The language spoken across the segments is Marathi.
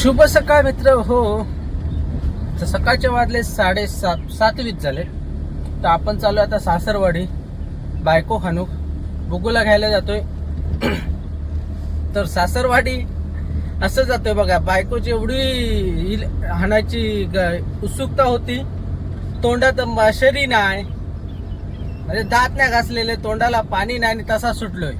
शुभ सकाळ मित्र हो. तर सकाळचे वाजले 7:30 झाले. तर आपण चालू आता सासरवाडी बायको खानू बुगूला घ्यायला जातोय. तर सासरवाडी असं जातोय बघा. बायकोची एवढी हाणाची उत्सुकता होती, तोंडात माशरी नाही, म्हणजे दात नाही घासलेले, तोंडाला पाणी नाही आणि तसा सुटलोय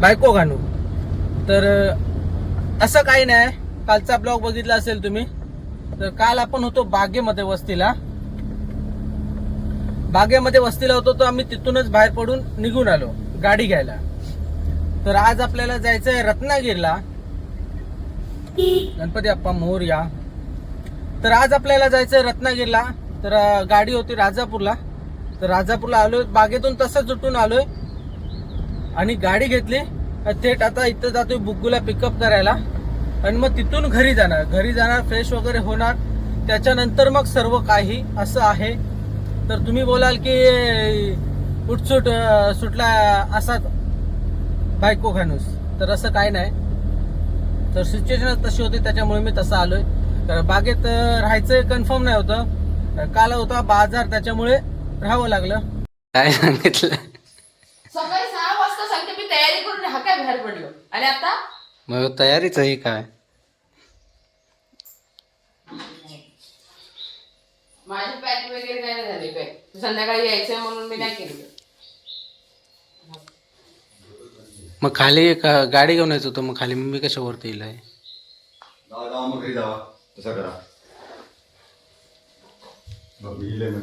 बायको घालू. तर असं काही नाही. कालचा ब्लॉग बघितला असेल तुम्ही. तर काल आपण होतो बागेमध्ये वस्तीला होतो. तर आम्ही तिथूनच बाहेर पडून निघून आलो गाडी घ्यायला. तर आज आपल्याला जायचंय रत्नागिरीला. गणपती बाप्पा मोरया. तर आज आपल्याला जायचंय रत्नागिरीला. तर गाडी होती राजापूरला. तर राजापूरला आलोय, बागेतून तसंच उठून आलोय आणि गाडी घेतली. थेट आता इथं जातोय बुग्गूला पिकअप करायला आणि मग तिथून घरी जाणार फ्रेश वगैरे होणार. त्याच्यानंतर मग सर्व काही असं आहे. तर तुम्ही बोलाल की उठसूट सुटला असाच बायको खानूस. तर असं काही नाही. तर सिच्युएशन तशी होती, त्याच्यामुळे मी तसं आलोय. तर बागेत राहायचं कन्फर्म नाही होतं. काल होता बाजार, त्याच्यामुळे राहावं लागलं. काय सांगितलं? सकाळी 6 वाजता सांगते मी तयारी करून हा काय बाहेर पडलो आणि आता मग तयारीच आहे काय? माझी पॅक वगैरे नाही झाली. काय संध्याकाळी यायचंय म्हणून मी नाही केलं. मग खाली गाडी घेऊन यायचं होतं. मग खाली मम्मी कशावरती येईल? जावा मग घरी जावा. तसं करा. मग मी इले मग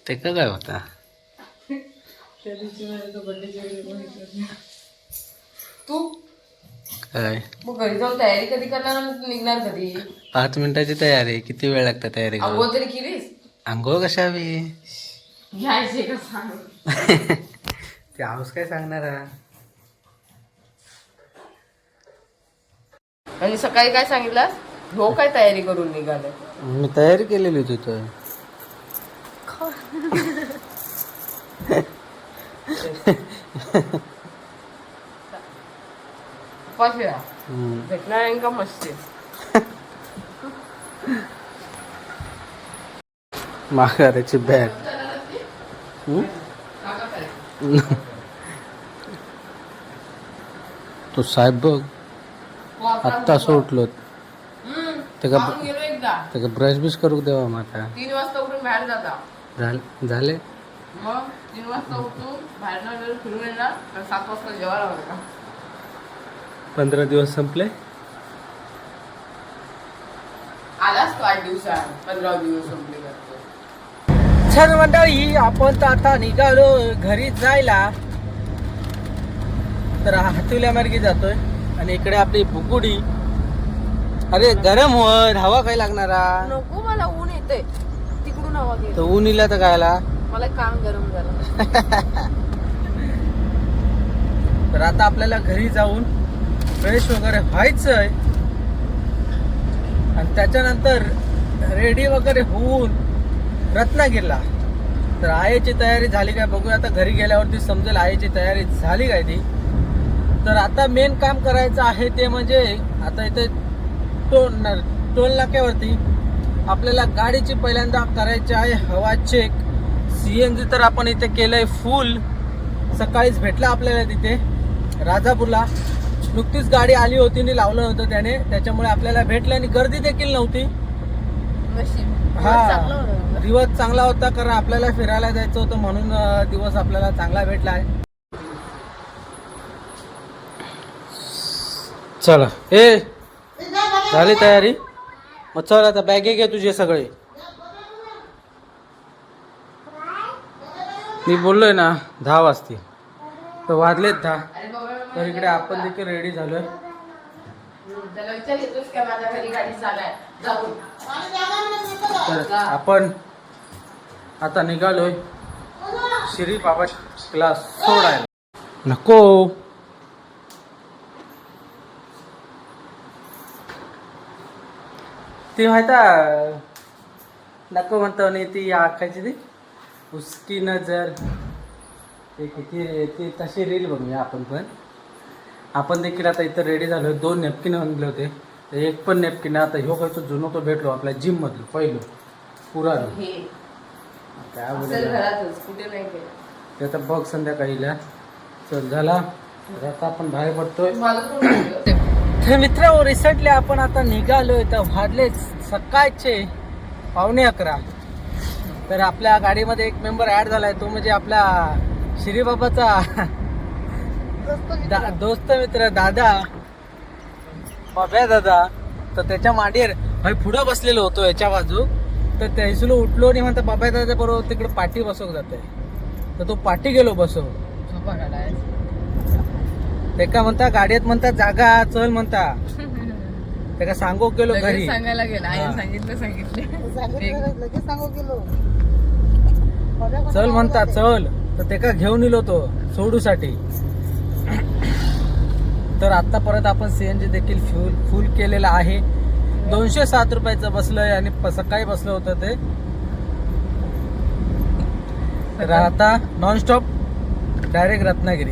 ते का काय होता? तू काय मग घरी जाऊन तयारी कधी करणार आणि निघणार कधी? 5 मिनिटाची तयारी. किती वेळ लागतं तयारी करून? अंघोळ तरी केलीस? आंघोळ कशावी? घ्यायचे का सांग. ते हाऊस काय सांगणार हा? आणि सकाळी काय सांगितलं? हो काय तयारी करून निघाले? मी तयारी केलेली होती तर. पाचव्या भेटणार आहे का मस्ती? माघाराची बॅग. तो साहेब बघ आत्ता सुटलो. खाऊन गेलो एकदा. त्याला ब्रश बिश करू देवा माता. 3 वाजता उठून बाहेर जाता. झाले मग 3 वाजता उठून बाहेर फिरून येणार आणि 7 वाजता जेवायला लागलं का? 15 दिवस संपले. आलाच तो 8 दिवसात 15 दिवस संपले जातो. छान मंडळी, आपण तर आता निघालो घरी जायला. तर हातुल्या मार्गी जातोय आणि इकडे आपली बुगुडी. अरे गरम होत, हवा काय लागणारा. नको, मला ऊन येते तिकडून हवा तर ऊन इला तर गायला. मला कान गरम झालं. तर आता आपल्याला घरी जाऊन फ्रेश वगैरे व्हायचंय आणि त्याच्यानंतर रेडी वगैरे होऊन रत्नागिरीला. तर आईची तयारी झाली काय बघूया. आता घरी गेल्यावरती समजेल आईची तयारी झाली काय ती. तर आता मेन काम करायचं आहे ते म्हणजे आता इथे टोल नाक्यावरती आपल्याला गाडीची पहिल्यांदा करायची आहे हवा चेक. CNG तर आपण इथे केलंय फुल. सकाळीच भेटला आपल्याला तिथे राजापूरला. नुकतीच गाडी आली होती आणि लावलं होतं त्याने, त्याच्यामुळे आपल्याला भेटलं आणि गर्दी देखील नव्हती. हा, दिवस चांगला होता कारण आपल्याला फिरायला जायचं होतं म्हणून दिवस आपल्याला चांगला भेटला आहे. चला ए झाली तयारी. मग चल आता बॅगे घे तुझे सगळे. मी बोललोय ना 10 वाजते, तर वाजलेत 10. तर इकडे आपण देखील रेडी झालोय. त्याला विचार येतोस का माझ्या घरी गाडी चालाय जाऊ. तर आपण आता निघालोय श्री बाबा क्लास सोडायला. नको ती माहिती नको म्हणतो आणि ती आखायची ती उसकी नजर. ते किती ती तशी रील बघूया आपण पण. आपण देखील आता इथं रेडी झालो. 2 नेपकिन आणले होते. तर एक पण नेपकिन आता ह्यो खायचो जुनो तो भेटलो आपल्या जिम मधलं पहिलं पुरा हे काय असेल बोलायला घरातच कुठे नाही केलं. ते आता बघ संध्याकाळीला. चल झाला. तर आता आपण बाहेर पडतोय. माझं पण राहिलं. तर मित्र रिसेंटली आपण आता निघालोय. तर वाजले सकाळचे 11:15. तर आपल्या गाडीमध्ये एक मेंबर ऍड झालाय. तो म्हणजे आपला श्रीबाबाचा दोस्त मित्र दादा बाब्या दादा. तर त्याच्या मांडीवर भाई पुढं बसलेलो होतो याच्या बाजू. तर त्या हिसलो उठलो आणि म्हणता बाब्या दादा बरोबर तिकडे पाठी बसवत जाते. तर तो पाठी गेलो बसव. झोपा काढाय. ते का म्हणता गाडीत म्हणता जागा चल म्हणता. ते का सांगू गेलो लगेच घरी. सांगायला गेला. हा. आईने सांगितले. चल म्हणता चल. तर ते का घेऊन इलो तो सोडूसाठी. तर आता परत आपण सीएनजी देखील फुल केलेला आहे. 207 रुपयाचं बसलंय आणि सकाळी बसलं होतं ते. तर आता नॉनस्टॉप डायरेक्ट रत्नागिरी.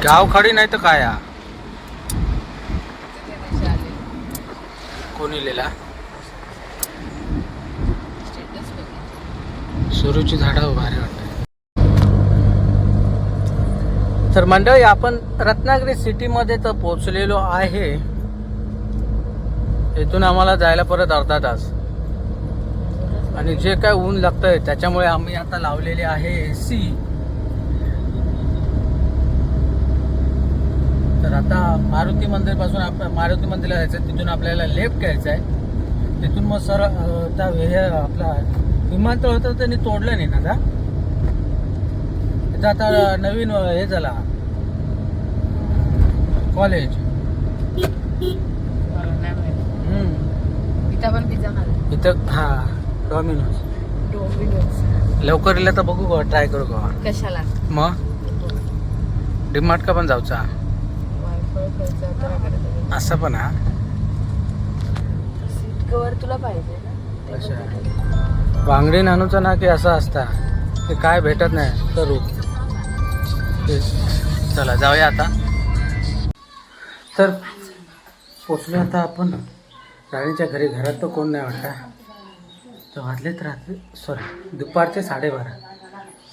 गाव खडी नाही तर काय कोणी लिहिला सुरूची झाडं भारी वाटत. तर मंडळी आपण रत्नागिरी सिटी मध्ये तर पोहोचलेलो आहे. इथून आम्हाला जायला परत अर्धा तास. आणि जे काय ऊन लागतंय त्याच्यामुळे आम्ही आता लावलेले आहे AC. तर आता मारुती मंदिर पासून मारुती मंदिरला जायचं. तिथून आपल्याला लेफ्ट घ्यायचं आहे. तिथून मग सर आपला विमानतळ होतं त्यांनी तोडलं नाही ना. तिथं आता नवीन हे झाला कॉलेज. इथं पण पिझ्झा खाल्ला. इथं हा डॉमिनोज. लवकर इला तर बघू का ट्राय करू का. कशाला मग डीमार्ट का पण जाऊचा असं पण हा. सीट कवर तुला पाहिजे ना. अच्छा बांगडी नानूचा ना की असं असता ते काय भेटत नाही करू. चला जाऊया आता. तर पोचलो आता आपण राणीच्या घरी. घरात तर कोण नाही वाटता. तर वाजलेत रात्री सॉरी दुपारचे 12:30.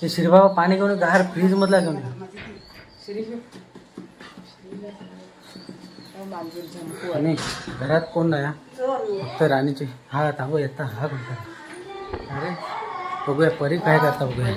ते श्रीबाबा पाणी घेऊन बाहेर फ्रीज मधला घेऊन आणि घरात कोण नाही फक्त राणीची. हा थांबू येता हा कोणता. अरे बघूया परी काय करता बघूया.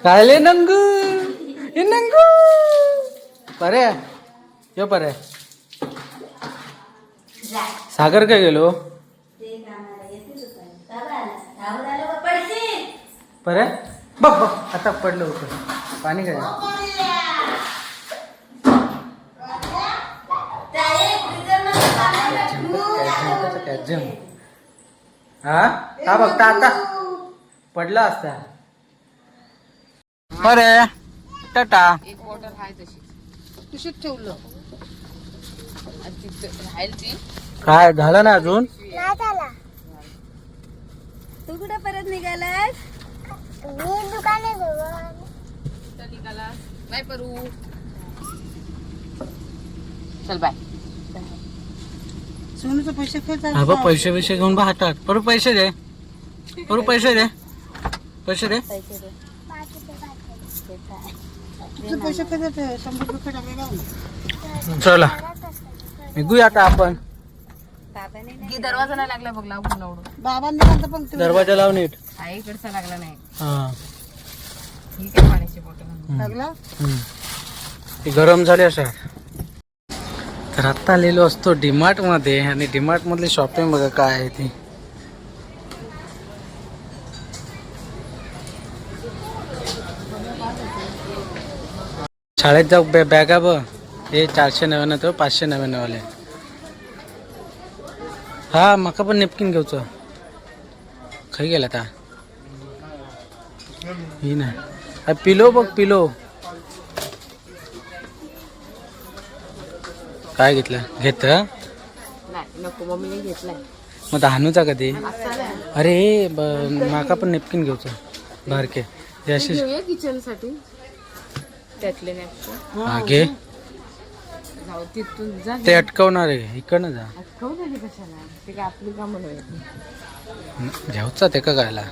कायले नंगू हे नंगू परे यो परे. सागर काय गेलो परे. बघ बघ आता पडलं होतं पाणी काय. हा बघता आता पडला असता. बरे टाटा. एक बॉटल आहे तशीच ठेवलं. राहील ती. काय झालं ना अजून. तू कुठे परत निघालास. मी दुकाने निघालास बाय परू. चल बाय. सोनूचे पैसे खेळतात. हा बघ पैसे बिशे घेऊन बा हातात. परू पैसे दे. परू पैसे दे. पैसे दे. तुझे पैसे खेळतात 100 रुपये टाकले. चला निघूया आता आपण. की दरवाजा नाही लागला बघ. लावून बाबांनी नंतर पण दरवाजा लाव नीट. आई इकडचा लागला नाही. हा ठीक आहे पाण्याची बॉटल. लागला. ती गरम झाली अशा. तर आत्ता आलेलो असतो डीमार्ट मध्ये. आणि डीमार्ट मधली शॉपिंग बघा काय आहे ती. शाळेत जाऊ बॅगा बघ. हे 499 तो 599 वाले. हा माका पण नेपकिन घेऊचं. खाई गेला आता ही नाही पिलो बघ पिलो काय घेतलं घेत नाही नको मम्मीने घेतलाय मग हानूचा कधी असा नाही. अरे माका पण नेपकिन घेऊचं बारके हे असे घेऊया किचन साठी त्यातले नॅपकिन हा घे जाऊ तिथून जा ते अटकवणार आहे इकडनं जा अटकवून आली कशाला ते काय आपली कामं नव्हे घ्यावचा ते का गायला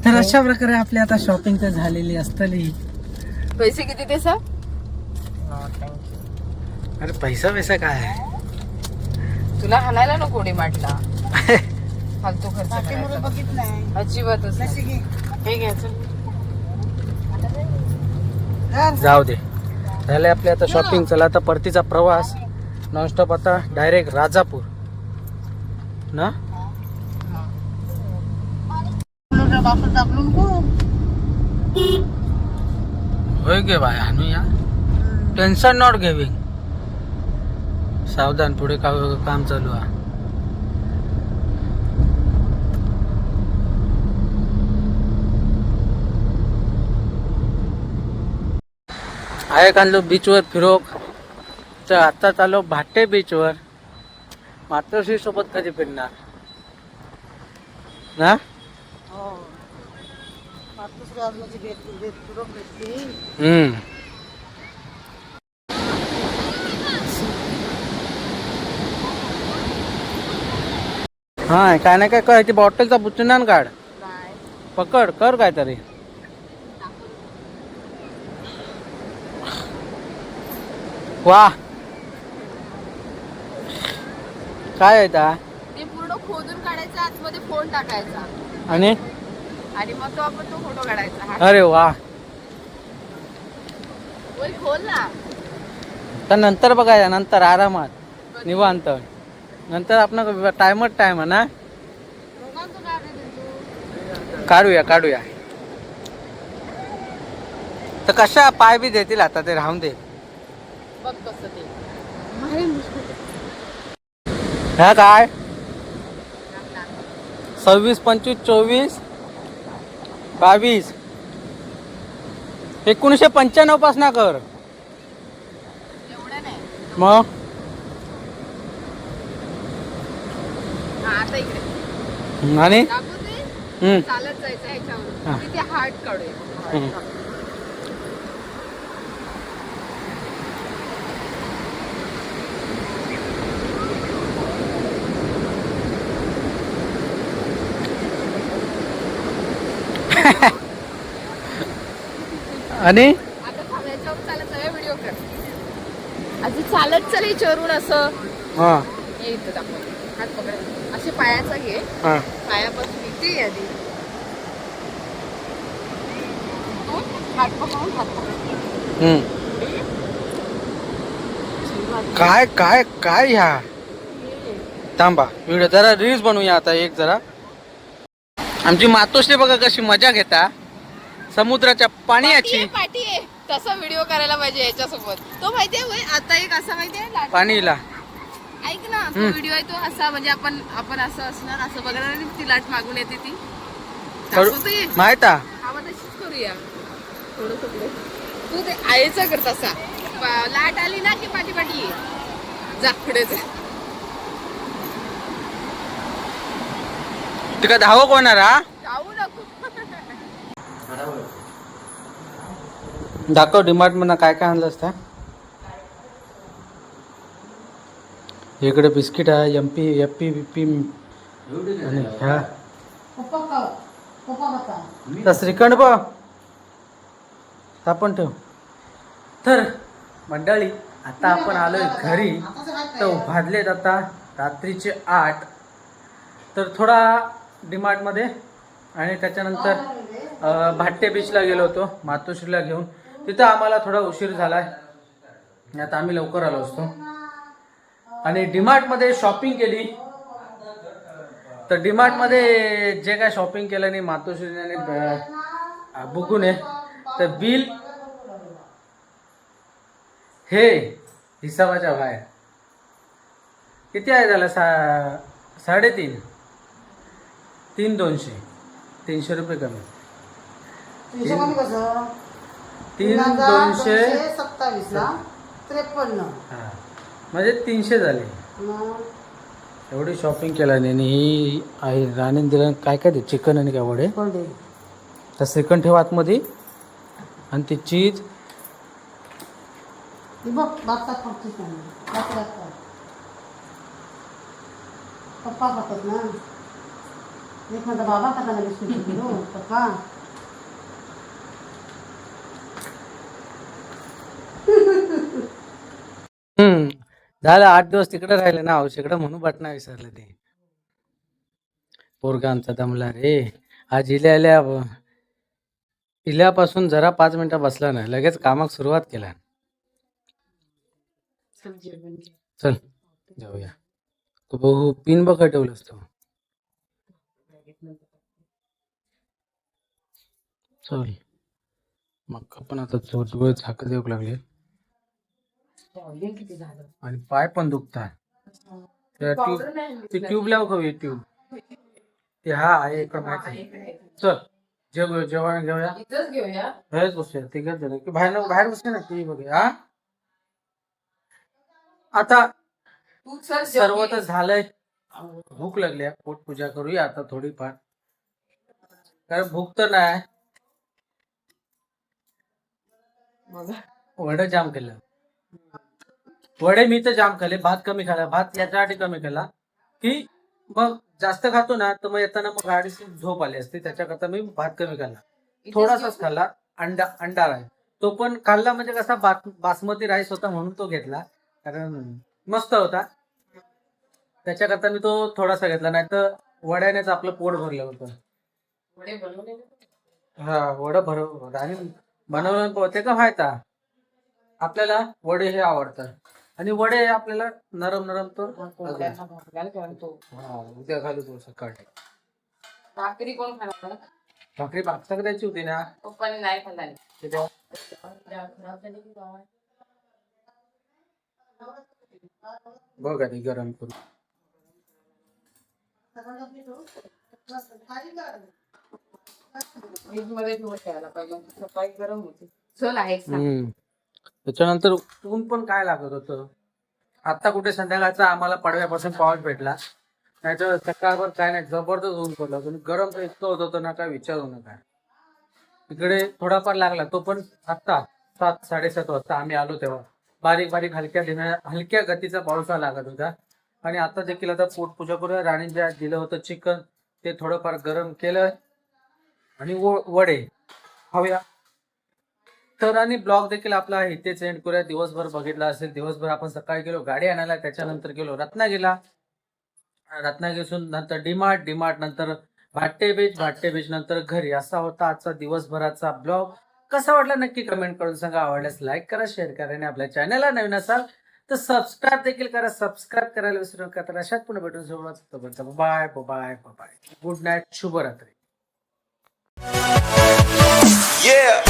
तर अशा प्रकारे आपली आता शॉपिंग तर झालेली असतली पैसे किती ते सर अरे पैसा काय तुला हाणायला नको डी मार्टला फालतू खर्च बाकी करायचा. मुलं बघितलंय अजिबातच नाही. नशी घे. हे घ्यायचं धर. जाऊ दे झाले आपले आता शॉपिंग चला आता परतीचा प्रवास नॉनस्टॉप आता डायरेक्ट राजापूर ना मुलं बापून टाकलो नको. होय गे बाय आणू या टेन्शन नॉट घेविंग सावधान पुढे काम चालू आहे आहे कांदलो बीचवर फिरोक तर आता चाललो भाटे बीचवर मातोश्री सोबत कधी फिरणार ना हो. मातोश्री आजूबाजूची भेट तुरंत भेटली. हा काय नाही काय ती बॉटलचा बुचनान काढ पकड कर काय तरी वा काय आहे ता ते पूर्ण खोदून काढायचं आतमध्ये फोन टाकायचा आणि आणि मग तो आपण तो फोटो काढायचा हा अरे वा बोल खोल ना तर नंतर बघायला नंतर आरामात निवांत नंतर आपण टाइम आहे ना दोघांचं काढायचं तू काढूया तर कशा पाय बी देतील आता ते राहून दे बघ कसं ते मारेल दिसतो. ह्या काय 26 25 24 22 1995 पासून कर एवढं नाही मग हा आता इकडे आणि दाखवू ते हम्म, चालत जायचं हा. ह्याच्यावर तिथे हार्ट काढूया हम्म. आणि आता थांब ह्याच्यावर चालत जाऊया व्हिडिओ कर आधी चालत चल ह्याच्यावरून असं हा ये इथं दाखव हात पकड असे पायाचा घे हा पायापासून इथे ये आधी तू हात पकडून हात पकड हम्म. काय काय काय ह्या थांबा व्हिडिओ जरा रील्स बनवूया आता एक जरा आमची मातोश्री बघा कशी मजा घेता समुद्राच्या पाण्याची पाठी आहे तसा व्हिडिओ करायला पाहिजे याच्यासोबत तो माहितीये होय आता एक असा माहितीये लाट- पाणीला ऐक ना तो व्हिडिओ आहे तो असा म्हणजे आपण असं असणार असं बघणार आणि ती लाट मागून येते ती दाखवतोय माहित आहे आपण तशीच करूया थोडं थोडं तू ते आईचा कर तसा लाट आली ना की पाठी पाठी ये जाकडेच तिका धावक होणार हा जाऊ नको दाखव डिमार्ट मधनं काय काय आणलं असतं इकडे बिस्किट आहे एमपी एपी बीपी आणि ह्या पप्पा खाऊ. पप्पा बसा. तर श्रीखंड बघ आपण ठेव तर मंडळी आता आपण आलोय घरी तर भाजलेत आता रात्रीचे 8 तर थोडा डीमार्टमध्ये आणि त्याच्यानंतर भाट्टे बीचला गेलो होतो मातोश्रीला घेऊन तिथं आम्हाला थोडा उशीर झालाय आता आम्ही लवकर आलो असतो आणि डीमार्टमध्ये शॉपिंग केली तर डीमार्टमध्ये जे काय शॉपिंग केलं नाही मातोश्रीने बघून आहे तर बिल हे हिसाबाच्या बाहेर किती आहे झालं 3.5 3,200 300 रुपये कमी. 300 कमी कसं 3,200 ला 53. हा म्हणजे 300 झाले. मग एवढी शॉपिंग केला आणि ही आहे राणी दिलं काय काय ते चिकन आणि काय वडे. कोणते तर श्रीखंड ठेव आतमध्ये आणि ते चीज. ही बघ बाप्पा खातोच नाही. बाप्पा पप्पा खातात ना. एक म्हणता बाबा खाता ना बिस्किट किलो पप्पा. झालं 8 दिवस तिकडे राहिले ना औषध म्हणून बटना विसरलं ते. पोरगा आमचा दमला रे आज. इल्यापासून जरा 5 मिनिटं बसला ना लगेच कामाक सुरुवात केला. चल जाऊया. तू बघू पिन बघ ठेवलंस तो. चल मग आपण आता जोर झाकत देऊ लागले आणि पाय पण दुखतात. ट्यूब लाव खाऊ ट्यूब ते हा आहे इकडं माहिती आहे. चल जेवण घेऊया. बाहेरच बसूया तिघच जण की बाहेर बसूया ना टीव्ही बघूया. हा आता सर्व तर झालंय. भूक लागली आहे. पोट पूजा करूया आता थोडीफार कारण भूक तर नाही. वडे जाम केलं. वडे मी तर जाम खाल्ले. भात कमी खाल्ला. भात याच्यासाठी कमी केला की मग जास्त खातो ना तर मग येताना मग गाडीची झोप आली असते. त्याच्याकरता मी भात कमी खाल्ला. थोडासाच खाल्ला. अंडा राईस तो पण खाल्ला म्हणजे कसा बासमती राईस होता म्हणून तो घेतला कारण मस्त होता. त्याच्याकरता मी तो थोडासा घेतला. नाही तर वड्यानेच आपलं पोट भरलं होतं. हा वडं भरव आणि बनवलं ते का माहिती आपल्याला वडे हे आवडतात आणि वडे हे आपल्याला नरम नरम तो उद्या घालू तो सकाळी. भाकरी कोण खाणार? भाकरी भागता द्यायची होती ना. पप्पाने नाही खाल्ला. बघ आधी गरम करू. मध्ये ठेवायला पाहिजे. सकाळी गरम होती. चल आहे. त्याच्यानंतर ऊन पण काय लागत होतं. आता कुठे संध्याकाळचा आम्हाला पडव्यापासून पाऊस भेटला. नाहीतर सकाळभर काय नाही जबरदस्त ऊन पडलं होतं. गरम तर इतकं होत होतं ना काय विचारू नका. इकडे थोडाफार लागला तो पण आता 7-7:30 वाजता आम्ही आलो तेव्हा बारीक बारीक हलक्या गतीचा पावसा लागत होता. आणि आता देखील आता पोटपूजा करूया. राणीच्या दिलं होतं चिकन ते थोडंफार गरम केलं आणि वडे खाऊया. तर आणि ब्लॉग देखील आपला इथेच एंड करूया. दिवसभर बघितला असेल. दिवसभर आपण सकाळी गेलो गाडी आणायला. त्याच्यानंतर गेलो रत्नागिरीला. रत्नागिरीतून नंतर डीमार्ट नंतर भाट्टे बीच नंतर घरी. असा होता आजचा दिवसभराचा ब्लॉग. कसा वाटला नक्की कमेंट करून सांगा. आवडल्यास लाईक करा, शेअर करा आणि आपल्या चॅनलला नवीन असाल तर सबस्क्राईब देखील करा. सबस्क्राईब करायला विसरू नका. तर अशात पुन्हा भेटून सोबत bye bye bye. Good night. शुभरात्री. Yeah.